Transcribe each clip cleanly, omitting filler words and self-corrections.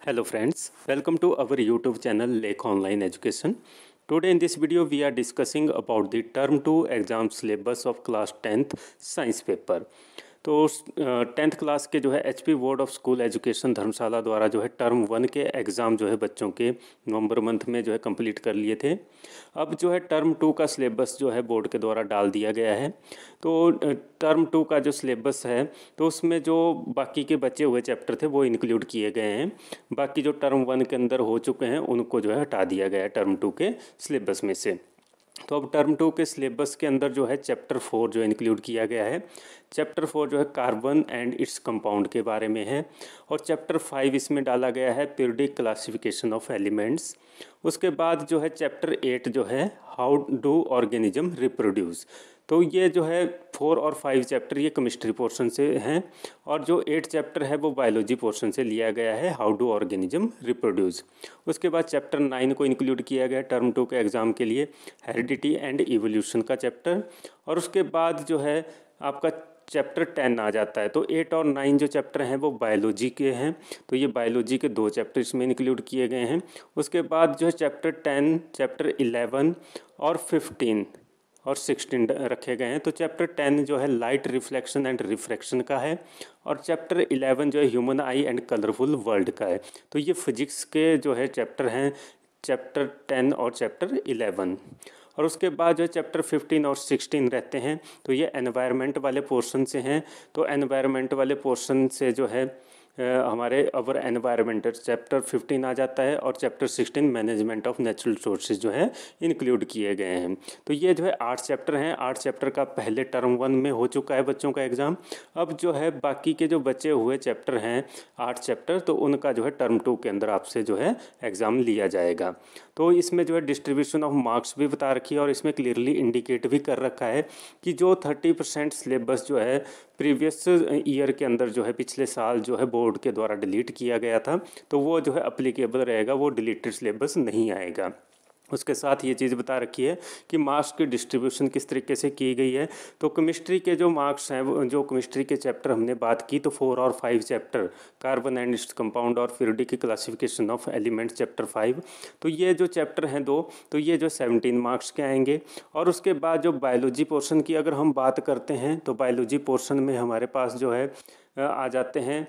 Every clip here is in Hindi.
Hello friends, welcome to our YouTube channel Lake Online Education. Today in this video we are discussing about the term 2 exam syllabus of class 10th science paper. तो 10th क्लास के जो है HP board of school education Dharamshala द्वारा जो है टर्म 1 के एग्ज़ाम जो है बच्चों के नवंबर मंथ में जो है कंप्लीट कर लिए थे। अब जो है टर्म 2 का सिलेबस जो है बोर्ड के द्वारा डाल दिया गया है। तो टर्म 2 का जो सिलेबस है तो उसमें जो बाकी के बचे हुए चैप्टर थे वो इंक्लूड किए गए हैं। बाकी जो टर्म 1 के अंदर हो चुके हैं उनको जो है हटा दिया गया है टर्म 2 के सिलेबस में से। तो अब टर्म 2 के सिलेबस के अंदर जो है चैप्टर 4 जो इंक्लूड किया गया है। चैप्टर 4 जो है कार्बन एंड इट्स कंपाउंड के बारे में है और चैप्टर 5 इसमें डाला गया है पीरियोडिक क्लासिफिकेशन ऑफ एलिमेंट्स। उसके बाद जो है चैप्टर 8 जो है हाउ डू ऑर्गेनिज्म रिप्रोड्यूस। तो ये जो है 4 और 5 चैप्टर ये केमिस्ट्री पोर्शन से हैं और जो 8 चैप्टर है वो बायोलॉजी पोर्शन से लिया गया है हाउ डू ऑर्गेनिज्म रिप्रोड्यूस। उसके बाद चैप्टर 9 को इंक्लूड किया गया टर्म 2 के एग्ज़ाम के लिए हेरिडिटी एंड इवोल्यूशन का चैप्टर। और उसके बाद जो है आपका चैप्टर 10 आ जाता है। तो 8 और 9 जो चैप्टर हैं वो बायोलॉजी के हैं, तो ये बायोलॉजी के 2 चैप्टर इसमें इंक्लूड किए गए हैं। उसके बाद जो है चैप्टर 10, चैप्टर 11 और 15 और 16 रखे गए हैं। तो चैप्टर 10 जो है लाइट रिफ्लेक्शन एंड रिफ्रैक्शन का है और चैप्टर 11 जो है human I and colourful world का है। तो ये फिजिक्स के जो है चैप्टर हैं, चैप्टर 10 और चैप्टर 11। और उसके बाद जो है चैप्टर 15 और 16 रहते हैं, तो ये एनवायरनमेंट वाले पोर्शन से हैं। तो एनवायरनमेंट वाले पोर्शन से जो है हमारे अवर एनवायरनमेंटल चैप्टर 15 आ जाता है और chapter 16 management of natural sources जो है इंक्लूड किए गए हैं। तो ये जो है 8 चैप्टर हैं। 8 चैप्टर का पहले टर्म 1 में हो चुका है बच्चों का एग्ज़ाम। अब जो है बाकी के जो बचे हुए चैप्टर हैं 8 चैप्टर, तो उनका जो है टर्म 2 के अंदर आपसे जो है एग्ज़ाम लिया जाएगा। तो इसमें जो है डिस्ट्रीब्यूशन ऑफ मार्क्स भी बता रखी है और इसमें क्लियरली इंडिकेट भी कर रखा है कि जो 30% सिलेबस जो है प्रीवियस ईयर के अंदर जो है पिछले साल जो है बोर्ड के द्वारा डिलीट किया गया था, तो वो जो है अप्लीकेबल रहेगा, वो डिलीटेड सिलेबस नहीं आएगा। उसके साथ ये चीज़ बता रखी है कि मार्क्स की डिस्ट्रीब्यूशन किस तरीके से की गई है। तो केमिस्ट्री के जो मार्क्स हैं, जो केमिस्ट्री के चैप्टर हमने बात की, तो 4 और 5 chapter carbon and its compound और periodic classification of elements chapter 5, तो ये जो चैप्टर हैं 2, तो ये जो 17 मार्क्स के आएंगे। और उसके बाद जो बायोलॉजी पोर्शन की अगर हम बात करते हैं तो बायोलॉजी पोर्शन में हमारे पास जो है आ जाते हैं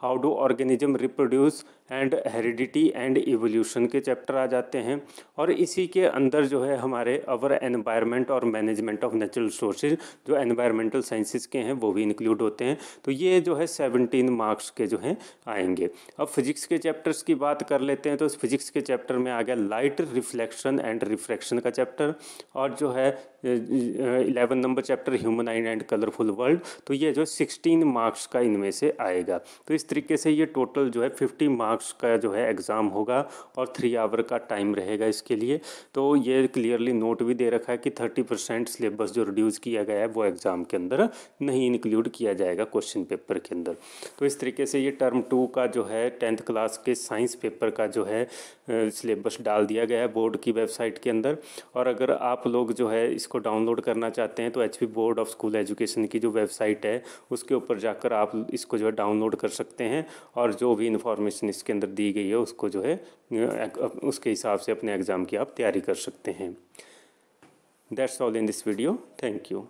how do organism reproduce and heredity and evolution के चैप्टर आ जाते हैं। और इसी के अंदर जो है हमारे अवर एनवायरनमेंट और मैनेजमेंट ऑफ नेचुरल सोर्सेज जो एनवायरमेंटल साइंसेज के हैं वो भी इंक्लूड होते हैं। तो ये जो है 17 मार्क्स के जो हैं आएंगे। अब फिजिक्स के चैप्टर्स की बात कर लेते हैं। तो फिजिक्स के चैप्टर में आ गया लाइट रिफ्लेक्शन एंड रिफ्रैक्शन का चैप्टर और जो है 11 number chapter human I and colourful world. तो ये जो 16 मार्क्स का इनमें से आएगा। तो इस तरीके से ये टोटल जो है 50 मार्क्स का जो है एग्ज़ाम होगा और 3 आवर का टाइम रहेगा इसके लिए। तो ये क्लियरली नोट भी दे रखा है कि 30% सिलेबस जो रिड्यूस किया गया है वो एग्ज़ाम के अंदर नहीं इंक्लूड किया जाएगा क्वेश्चन पेपर के अंदर। तो इस तरीके से ये टर्म 2 का जो है 10th क्लास के साइंस पेपर का जो है सिलेबस डाल दिया गया है बोर्ड की वेबसाइट के अंदर। और अगर आप लोग जो है इसको डाउनलोड करना चाहते हैं तो HP board of school education की जो वेबसाइट है उसके ऊपर जाकर आप इसको जो है डाउनलोड कर सकते हैं और जो भी इन्फॉर्मेशन इसके अंदर दी गई है उसको जो है उसके हिसाब से अपने एग्ज़ाम की आप तैयारी कर सकते हैं। That's all in this video. Thank you.